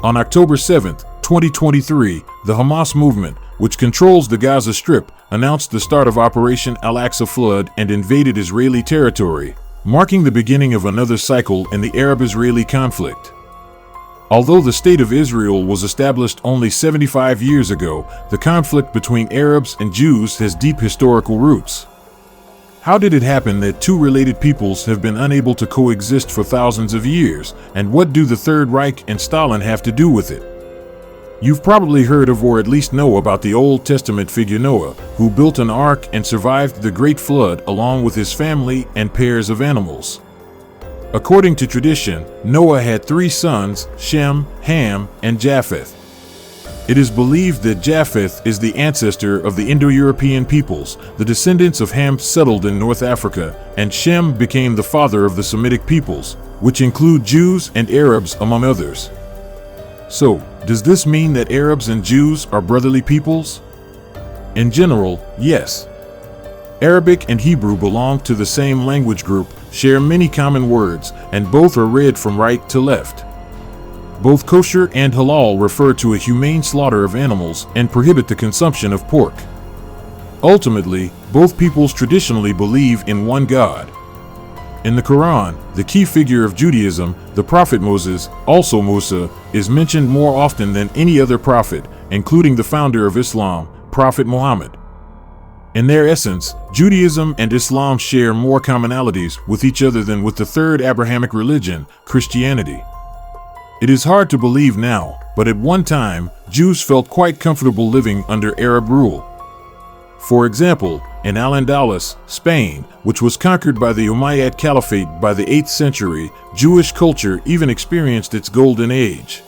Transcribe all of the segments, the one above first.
On October 7, 2023, the Hamas movement, which controls the Gaza Strip, announced the start of Operation Al-Aqsa Flood and invaded Israeli territory, marking the beginning of another cycle in the Arab-Israeli conflict. Although the State of Israel was established only 75 years ago, the conflict between Arabs and Jews has deep historical roots. How did it happen that two related peoples have been unable to coexist for thousands of years, and what do the Third Reich and Stalin have to do with it? You've probably heard of or at least know about the Old Testament figure Noah, who built an ark and survived the Great Flood along with his family and pairs of animals. According to tradition, Noah had 3 sons, Shem, Ham, and Japheth. It is believed that Japheth is the ancestor of the Indo-European peoples. The descendants of Ham settled in North Africa, and Shem became the father of the Semitic peoples, which include Jews and Arabs among others. So, does this mean that Arabs and Jews are brotherly peoples? In general, yes. Arabic and Hebrew belong to the same language group, share many common words, and both are read from right to left. Both kosher and halal refer to a humane slaughter of animals and prohibit the consumption of pork. Ultimately, both peoples traditionally believe in one God. In the Quran, the key figure of Judaism, the prophet Moses, also Musa, is mentioned more often than any other prophet, including the founder of Islam, Prophet Muhammad. In their essence, Judaism and Islam share more commonalities with each other than with the third Abrahamic religion, Christianity. It is hard to believe now, but at one time, Jews felt quite comfortable living under Arab rule. For example, in Al-Andalus, Spain, which was conquered by the Umayyad Caliphate by the 8th century, Jewish culture even experienced its golden age.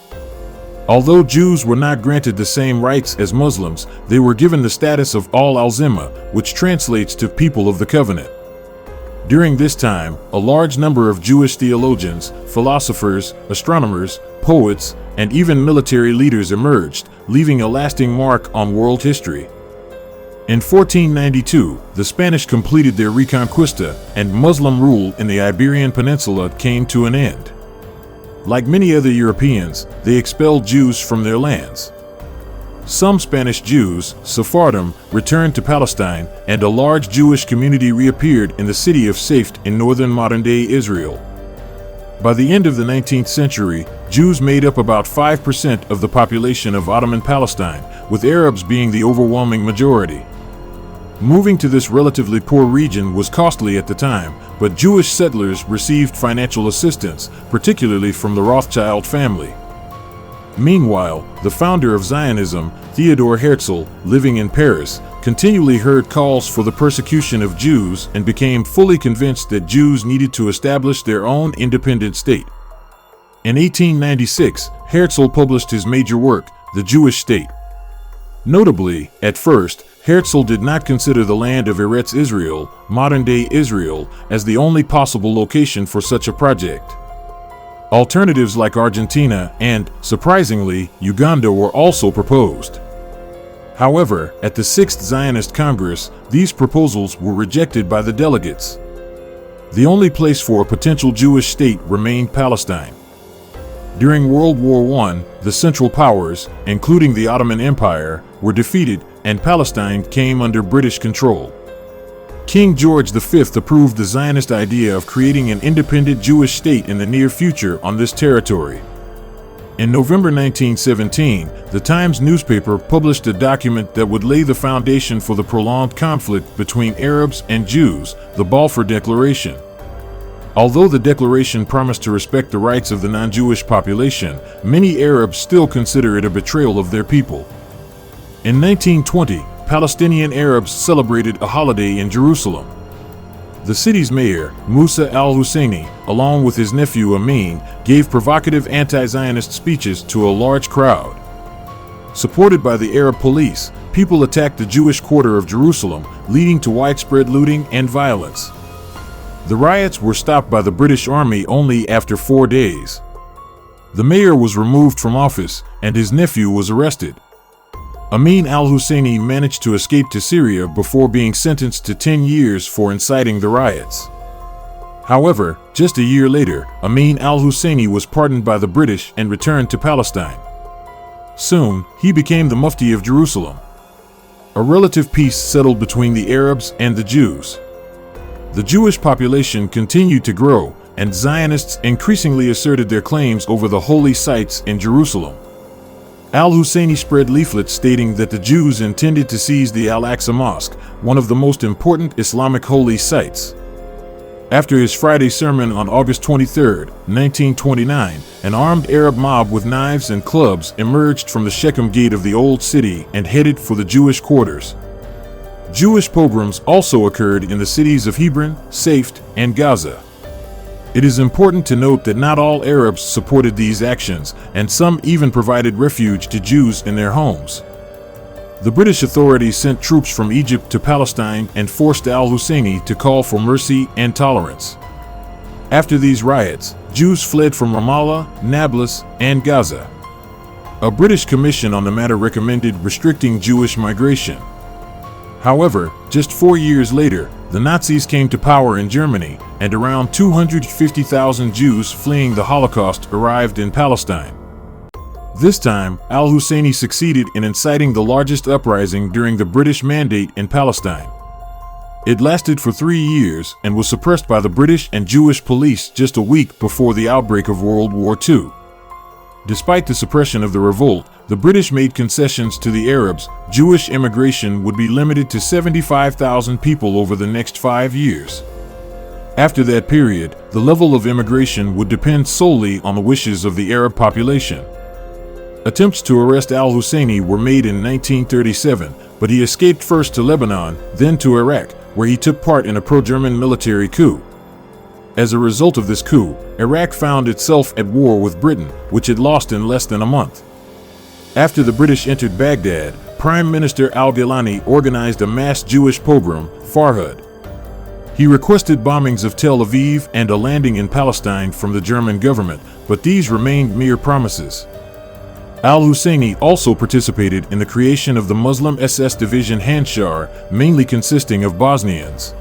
Although Jews were not granted the same rights as Muslims, they were given the status of Al-Zimma, which translates to people of the covenant. During this time, a large number of Jewish theologians, philosophers, astronomers, poets, and even military leaders emerged, leaving a lasting mark on world history. In 1492, the Spanish completed their Reconquista, and Muslim rule in the Iberian Peninsula came to an end. Like many other Europeans, they expelled Jews from their lands. Some Spanish Jews, Sephardim, returned to Palestine, and a large Jewish community reappeared in the city of Safed in northern modern-day Israel. By the end of the 19th century, Jews made up about 5% of the population of Ottoman Palestine, with Arabs being the overwhelming majority. Moving to this relatively poor region was costly at the time, but Jewish settlers received financial assistance, particularly from the Rothschild family. Meanwhile, the founder of Zionism, Theodor Herzl, living in Paris, continually heard calls for the persecution of Jews and became fully convinced that Jews needed to establish their own independent state. In 1896, Herzl published his major work, The Jewish State. Notably, at first, Herzl did not consider the land of Eretz Israel, modern-day Israel, as the only possible location for such a project. Alternatives like Argentina and, surprisingly, Uganda were also proposed. However, at the 6th Zionist Congress, these proposals were rejected by the delegates. The only place for a potential Jewish state remained Palestine. During World War I, the Central Powers, including the Ottoman Empire, were defeated, and Palestine came under British control. King George V approved the Zionist idea of creating an independent Jewish state in the near future on this territory. In November 1917, the Times newspaper published a document that would lay the foundation for the prolonged conflict between Arabs and Jews, the Balfour Declaration. Although the declaration promised to respect the rights of the non-Jewish population, many Arabs still consider it a betrayal of their people. In 1920, Palestinian Arabs celebrated a holiday in Jerusalem. The city's mayor, Musa al-Husseini, along with his nephew Amin, gave provocative anti-Zionist speeches to a large crowd. Supported by the Arab police, people attacked the Jewish quarter of Jerusalem, leading to widespread looting and violence. The riots were stopped by the British Army only after 4 days. The mayor was removed from office, and his nephew was arrested. Amin al-Husseini managed to escape to Syria before being sentenced to 10 years for inciting the riots. However, just a year later, Amin al-Husseini was pardoned by the British and returned to Palestine. Soon, he became the Mufti of Jerusalem. A relative peace settled between the Arabs and the Jews. The Jewish population continued to grow, and Zionists increasingly asserted their claims over the holy sites in Jerusalem. Al-Husseini spread leaflets stating that the Jews intended to seize the Al-Aqsa Mosque, one of the most important Islamic holy sites. After his Friday sermon on August 23, 1929, an armed Arab mob with knives and clubs emerged from the Shechem gate of the Old City and headed for the Jewish quarters. Jewish pogroms also occurred in the cities of Hebron, Safed, and Gaza. It is important to note that not all Arabs supported these actions, and some even provided refuge to Jews in their homes. The British authorities sent troops from Egypt to Palestine and forced al-Husseini to call for mercy and tolerance. After these riots, Jews fled from Ramallah, Nablus, and Gaza. A British commission on the matter recommended restricting Jewish migration. However, just 4 years later, the Nazis came to power in Germany, and around 250,000 Jews fleeing the Holocaust arrived in Palestine. This time, al-Husseini succeeded in inciting the largest uprising during the British Mandate in Palestine. It lasted for 3 years and was suppressed by the British and Jewish police just a week before the outbreak of World War II. Despite the suppression of the revolt, the British made concessions to the Arabs. Jewish immigration would be limited to 75,000 people over the next 5 years. After that period, the level of immigration would depend solely on the wishes of the Arab population. Attempts to arrest al-Husseini were made in 1937, but he escaped first to Lebanon, then to Iraq, where he took part in a pro-German military coup. As a result of this coup, Iraq found itself at war with Britain, which it lost in less than a month. After the British entered Baghdad, Prime Minister al-Gilani organized a mass Jewish pogrom, Farhud. He requested bombings of Tel Aviv and a landing in Palestine from the German government, but these remained mere promises. Al-Husseini also participated in the creation of the Muslim SS division Handschar, mainly consisting of Bosnians.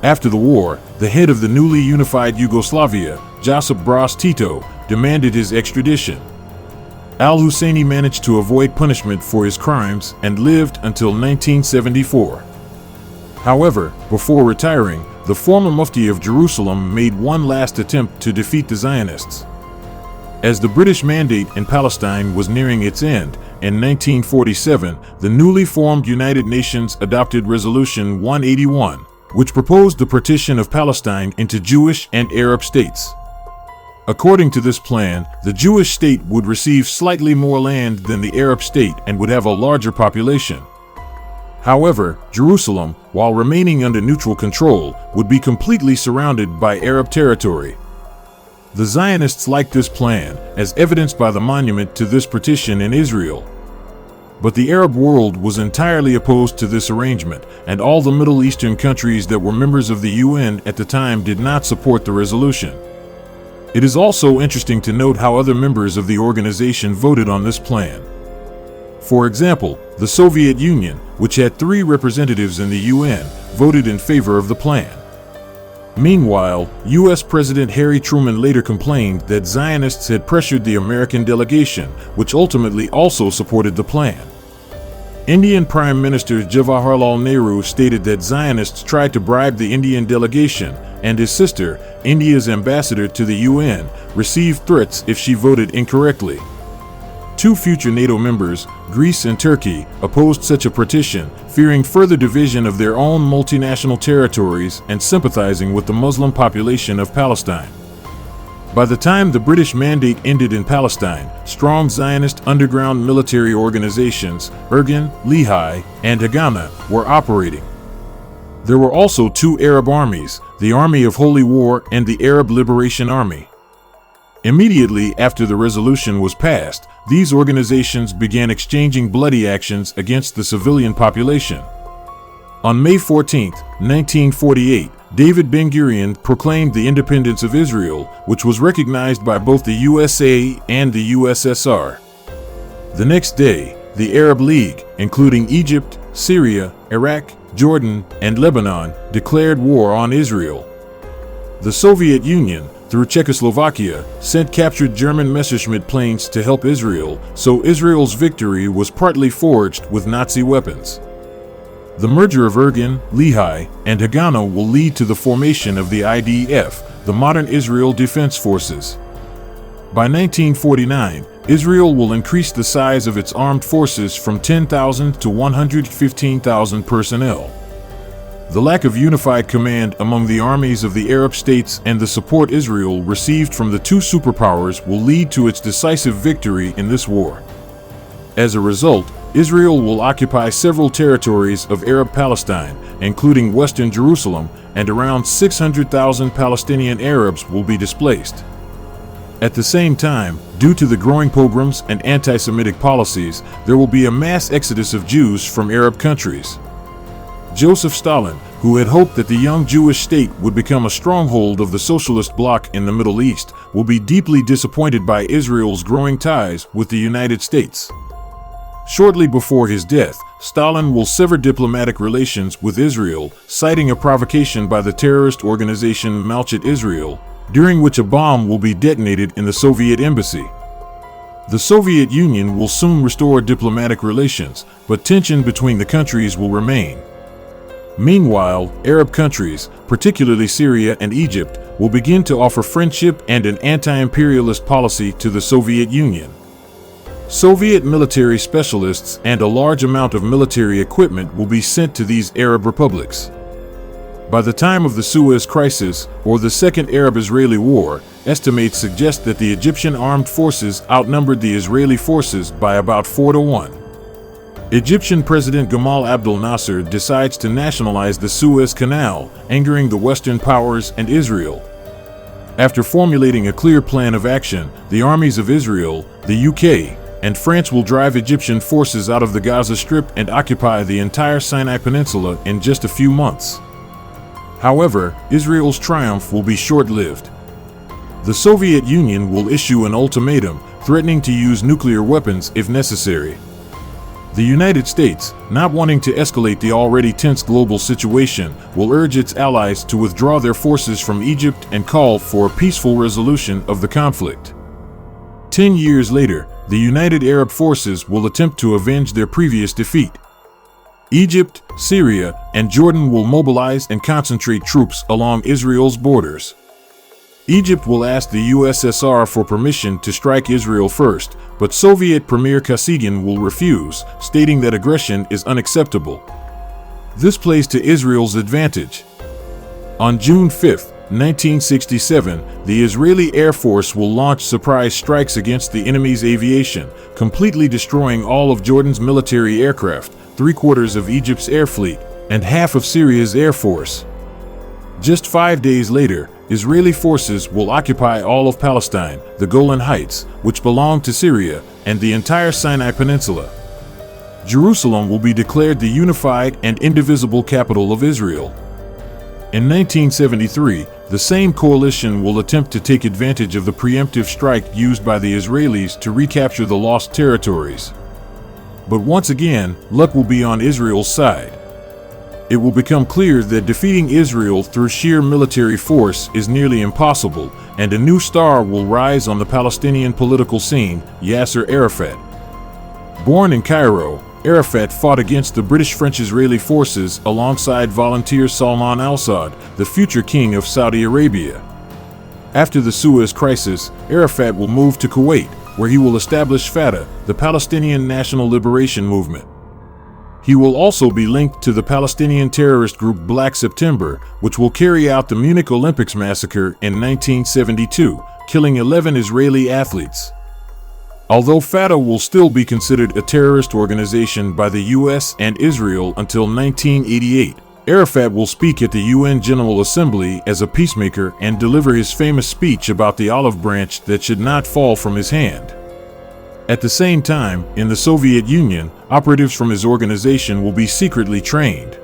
After the war, the head of the newly unified Yugoslavia, Josip Broz Tito, demanded his extradition. Al-Husseini managed to avoid punishment for his crimes and lived until 1974. However, before retiring, the former Mufti of Jerusalem made one last attempt to defeat the Zionists. As the British Mandate in Palestine was nearing its end, in 1947, the newly formed United Nations adopted Resolution 181, which proposed the partition of Palestine into Jewish and Arab states. According to this plan, the Jewish state would receive slightly more land than the Arab state and would have a larger population. However, Jerusalem, while remaining under neutral control, would be completely surrounded by Arab territory. The Zionists liked this plan, as evidenced by the monument to this partition in Israel. But the Arab world was entirely opposed to this arrangement, and all the Middle Eastern countries that were members of the UN at the time did not support the resolution. It is also interesting to note how other members of the organization voted on this plan. For example, the Soviet Union, which had 3 representatives in the UN, voted in favor of the plan. Meanwhile, U.S. President Harry Truman later complained that Zionists had pressured the American delegation, which ultimately also supported the plan. Indian Prime Minister Jawaharlal Nehru stated that Zionists tried to bribe the Indian delegation, and his sister, India's ambassador to the UN, received threats if she voted incorrectly. 2 future NATO members, Greece and Turkey, opposed such a partition, fearing further division of their own multinational territories and sympathizing with the Muslim population of Palestine. By the time the British Mandate ended in Palestine, strong Zionist underground military organizations, Irgun, Lehi, and Haganah, were operating. There were also 2 Arab armies, the Army of Holy War and the Arab Liberation Army. Immediately after the resolution was passed, these organizations began exchanging bloody actions against the civilian population. On May 14, 1948, David Ben-Gurion proclaimed the independence of Israel, which was recognized by both the USA and the USSR. The next day, the Arab League, including Egypt, Syria, Iraq, Jordan, and Lebanon, declared war on Israel. The Soviet Union, through Czechoslovakia, sent captured German Messerschmitt planes to help Israel, so Israel's victory was partly forged with Nazi weapons. The merger of Irgun, Lehi, and Haganah will lead to the formation of the IDF, the modern Israel Defense Forces. By 1949, Israel will increase the size of its armed forces from 10,000 to 115,000 personnel. The lack of unified command among the armies of the Arab states and the support Israel received from the two superpowers will lead to its decisive victory in this war. As a result, Israel will occupy several territories of Arab Palestine, including Western Jerusalem, and around 600,000 Palestinian Arabs will be displaced. At the same time, due to the growing pogroms and anti-Semitic policies, there will be a mass exodus of Jews from Arab countries. Joseph Stalin, who had hoped that the young Jewish state would become a stronghold of the socialist bloc in the Middle East, will be deeply disappointed by Israel's growing ties with the United States. Shortly before his death, Stalin will sever diplomatic relations with Israel, citing a provocation by the terrorist organization Malchet Israel, during which a bomb will be detonated in the Soviet embassy. The Soviet Union will soon restore diplomatic relations, but tension between the countries will remain. Meanwhile, Arab countries, particularly Syria and Egypt, will begin to offer friendship and an anti-imperialist policy to the Soviet Union. Soviet military specialists and a large amount of military equipment will be sent to these Arab republics. By the time of the Suez Crisis, or the Second Arab-Israeli War, estimates suggest that the Egyptian armed forces outnumbered the Israeli forces by about 4-1. Egyptian President Gamal Abdel Nasser decides to nationalize the Suez Canal, angering the Western powers and Israel. After formulating a clear plan of action, the armies of Israel, the UK, and France will drive Egyptian forces out of the Gaza Strip and occupy the entire Sinai Peninsula in just a few months. However, Israel's triumph will be short-lived. The Soviet Union will issue an ultimatum, threatening to use nuclear weapons if necessary. The United States, not wanting to escalate the already tense global situation, will urge its allies to withdraw their forces from Egypt and call for a peaceful resolution of the conflict. 10 years later, the United Arab Forces will attempt to avenge their previous defeat. Egypt, Syria, and Jordan will mobilize and concentrate troops along Israel's borders. Egypt will ask the USSR for permission to strike Israel first, but Soviet Premier Kosygin will refuse, stating that aggression is unacceptable. This plays to Israel's advantage. On June 5, 1967, the Israeli Air Force will launch surprise strikes against the enemy's aviation, completely destroying all of Jordan's military aircraft, 3/4 of Egypt's air fleet, and half of Syria's air force. Just 5 days later, Israeli forces will occupy all of Palestine, the Golan Heights, which belong to Syria, and the entire Sinai Peninsula. Jerusalem will be declared the unified and indivisible capital of Israel. In 1973, the same coalition will attempt to take advantage of the preemptive strike used by the Israelis to recapture the lost territories. But once again, luck will be on Israel's side. It will become clear that defeating Israel through sheer military force is nearly impossible, and a new star will rise on the Palestinian political scene, Yasser Arafat. Born in Cairo, Arafat fought against the British-French-Israeli forces alongside volunteer Salman al-Saud, the future king of Saudi Arabia. After the Suez Crisis, Arafat will move to Kuwait, where he will establish Fatah, the Palestinian National Liberation Movement. He will also be linked to the Palestinian terrorist group Black September, which will carry out the Munich Olympics massacre in 1972, killing 11 Israeli athletes. Although Fatah will still be considered a terrorist organization by the US and Israel until 1988, Arafat will speak at the UN General Assembly as a peacemaker and deliver his famous speech about the olive branch that should not fall from his hand. At the same time, in the Soviet Union, operatives from his organization will be secretly trained.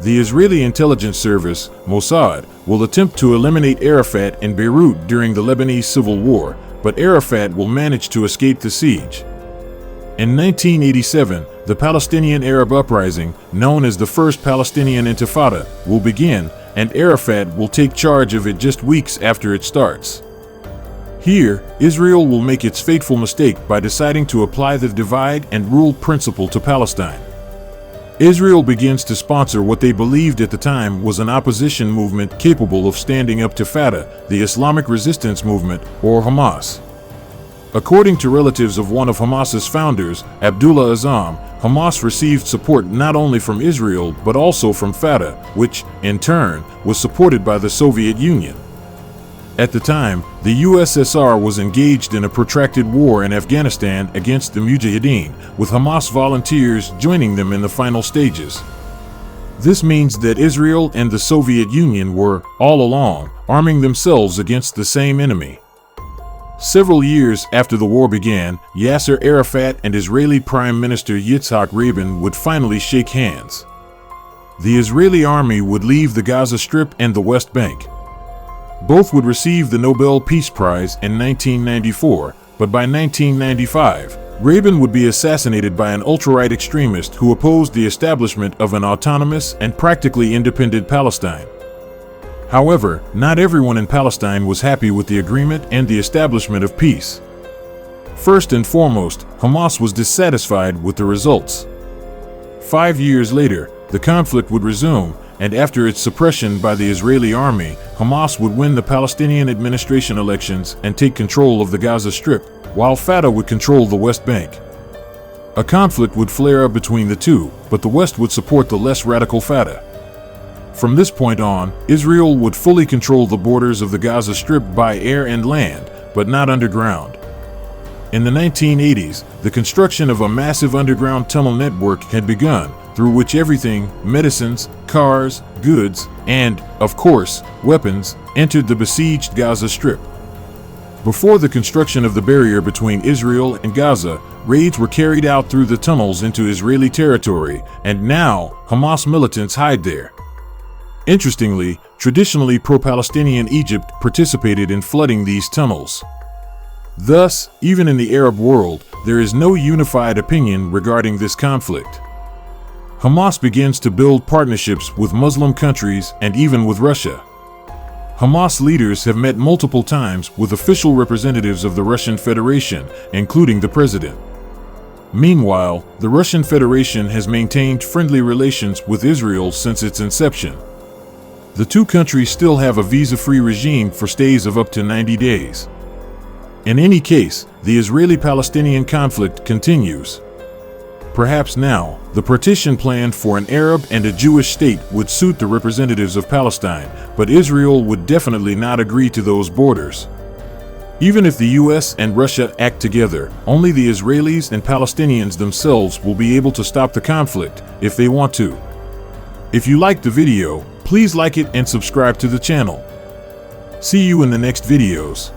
The Israeli intelligence service, Mossad, will attempt to eliminate Arafat in Beirut during the Lebanese Civil War, but Arafat will manage to escape the siege. In 1987, the Palestinian Arab uprising, known as the First Palestinian Intifada, will begin, and Arafat will take charge of it just weeks after it starts. Here, Israel will make its fateful mistake by deciding to apply the divide and rule principle to Palestine. Israel begins to sponsor what they believed at the time was an opposition movement capable of standing up to Fatah, the Islamic Resistance Movement, or Hamas. According to relatives of one of Hamas's founders, Abdullah Azzam, Hamas received support not only from Israel but also from Fatah, which, in turn, was supported by the Soviet Union. At the time, the USSR was engaged in a protracted war in Afghanistan against the Mujahideen, with Hamas volunteers joining them in the final stages. This means that Israel and the Soviet Union were, all along, arming themselves against the same enemy. Several years after the war began, Yasser Arafat and Israeli Prime Minister Yitzhak Rabin would finally shake hands. The Israeli army would leave the Gaza Strip and the West Bank. Both would receive the Nobel Peace Prize in 1994, but by 1995, Rabin would be assassinated by an ultra-right extremist who opposed the establishment of an autonomous and practically independent Palestine. However, not everyone in Palestine was happy with the agreement and the establishment of peace. First and foremost, Hamas was dissatisfied with the results. 5 years later, the conflict would resume, and after its suppression by the Israeli army, Hamas would win the Palestinian administration elections and take control of the Gaza Strip, while Fatah would control the West Bank. A conflict would flare up between the two, but the West would support the less radical Fatah. From this point on, Israel would fully control the borders of the Gaza Strip by air and land, but not underground. In the 1980s, the construction of a massive underground tunnel network had begun, through which everything, medicines, cars, goods, and, of course, weapons, entered the besieged Gaza Strip. Before the construction of the barrier between Israel and Gaza, raids were carried out through the tunnels into Israeli territory, and now Hamas militants hide there. Interestingly, traditionally pro-Palestinian Egypt participated in flooding these tunnels. Thus, even in the Arab world, there is no unified opinion regarding this conflict. Hamas begins to build partnerships with Muslim countries and even with Russia. Hamas leaders have met multiple times with official representatives of the Russian Federation, including the president. Meanwhile, the Russian Federation has maintained friendly relations with Israel since its inception. The two countries still have a visa-free regime for stays of up to 90 days. In any case, the Israeli-Palestinian conflict continues. Perhaps now, the partition plan for an Arab and a Jewish state would suit the representatives of Palestine, but Israel would definitely not agree to those borders. Even if the US and Russia act together, only the Israelis and Palestinians themselves will be able to stop the conflict, if they want to. If you liked the video, please like it and subscribe to the channel. See you in the next videos.